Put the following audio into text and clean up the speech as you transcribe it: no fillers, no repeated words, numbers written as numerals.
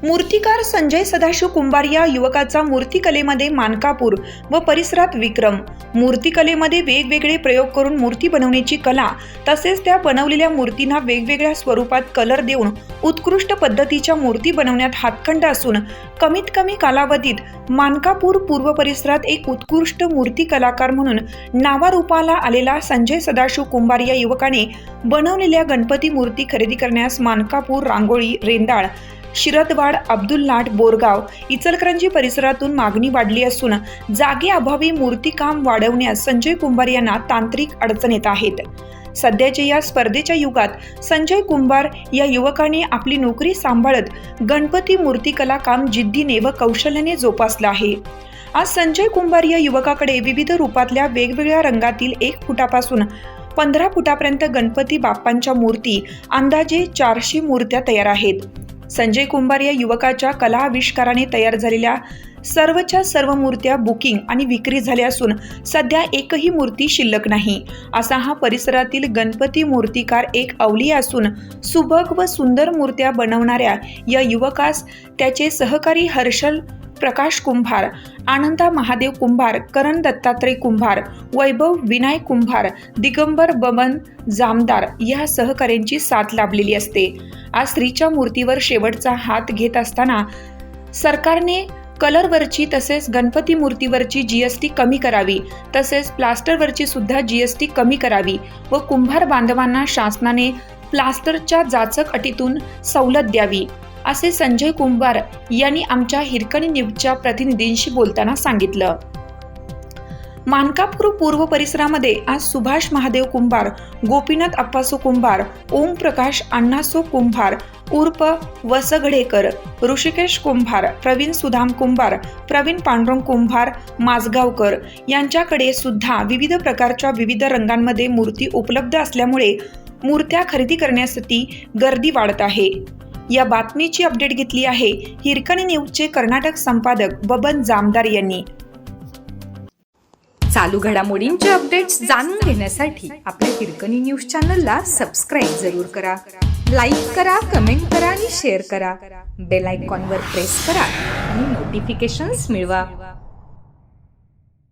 मूर्तिकार संजय सदाशिव कुंभार या युवकाचा मूर्तिकलेमध्ये मानकापूर व परिसरात विक्रम। मूर्तिकलेमध्ये वेगवेगळे प्रयोग करून मूर्ती बनवण्याची कला तसेच त्या बनवलेल्या मूर्तींना वेगवेगळ्या स्वरूपात कलर देऊन उत्कृष्ट पद्धतीच्या मूर्ती बनवण्यात हातखंड असून कमीत कमी कालावधीत मानकापूर पूर्व परिसरात एक उत्कृष्ट मूर्ती कलाकार म्हणून नावारूपाला आलेला संजय सदाशिव कुंभार या युवकाने बनवलेल्या गणपती मूर्ती खरेदी करण्यास मानकापूर, रांगोळी, रेंदाळ, शिरदवाड, अब्दुललाट, बोरगाव, इचलकरंजी परिसरातून मागणी वाढली असून जागेअभावी मूर्तीकाम वाढवण्यास संजय कुंभार यांना तांत्रिक अडचण येत आहेत। सध्याच्या या स्पर्धेच्या युगात संजय कुंभार या युवकाने आपली नोकरी सांभाळत गणपती मूर्तिकला काम जिद्दीने व कौशल्याने जोपासलं आहे। आज संजय कुंभार या युवकाकडे विविध रूपातल्या वेगवेगळ्या रंगातील 1 फुटापासून 15 फुटापर्यंत गणपती बाप्पांच्या मूर्ती अंदाजे 400 मूर्त्या तयार आहेत। संजय कुंभार या युवकाच्या कला आविष्काराने तयार झालेल्या सर्वच्या सर्व मूर्त्या बुकिंग आणि विक्री झाल्या असून सध्या एकही मूर्ती शिल्लक नाही। असा हा परिसरातील गणपती मूर्तिकार एक अवलिया असून सुबक व सुंदर मूर्त्या बनवणाऱ्या या युवकास त्याचे सहकारी हर्षल प्रकाश कुंभार, आनंदा महादेव कुंभार, करण दत्तात्रय कुंभार, वैभव विनायक कुंभार, दिगंबर बबन जामदार या सहकाऱ्यांची साथ लाभलेली असते। आज स्त्रीच्या मूर्तीवर शेवटचा हात घेत असताना सरकारने कलरवरची तसेच गणपती मूर्तीवरची GST कमी करावी, तसेच प्लास्टरवरची सुद्धा GST कमी करावी व कुंभार बांधवांना शासनाने प्लास्टरच्या जाचक अटीतून सवलत द्यावी, असे संजय कुंभार यांनी आमच्या हिरकणी न्यूजच्या प्रतिनिधींशी बोलताना सांगितलं। मानकापूर पूर्व परिसरामध्ये आज सुभाष महादेव कुंभार, गोपीनाथ अप्पासो कुंभार, ओम प्रकाश अण्णासो कुंभार उर्फ वसगडेकर, ऋषिकेश कुंभार, प्रवीण सुदाम कुंभार, प्रवीण पांडुरंग कुंभार माझगावकर यांच्याकडे सुद्धा विविध प्रकारच्या विविध रंगांमध्ये मूर्ती उपलब्ध असल्यामुळे मूर्त्या खरेदी करण्यासाठी गर्दी वाढत आहे। या बातमीची अपडेट घेतली आहे हिरकणी न्यूजचे कर्नाटक संपादक बबन जामदार यांनी। चालू घडामोडींचे अपडेट्स जाणून घेण्यासाठी आपल्या हिरकणी न्यूज चॅनलला सबस्क्राईब जरूर करा, लाईक करा, कमेंट करा आणि शेअर करा। बेल आयकॉनवर प्रेस करा आणि नोटिफिकेशन्स मिळवा।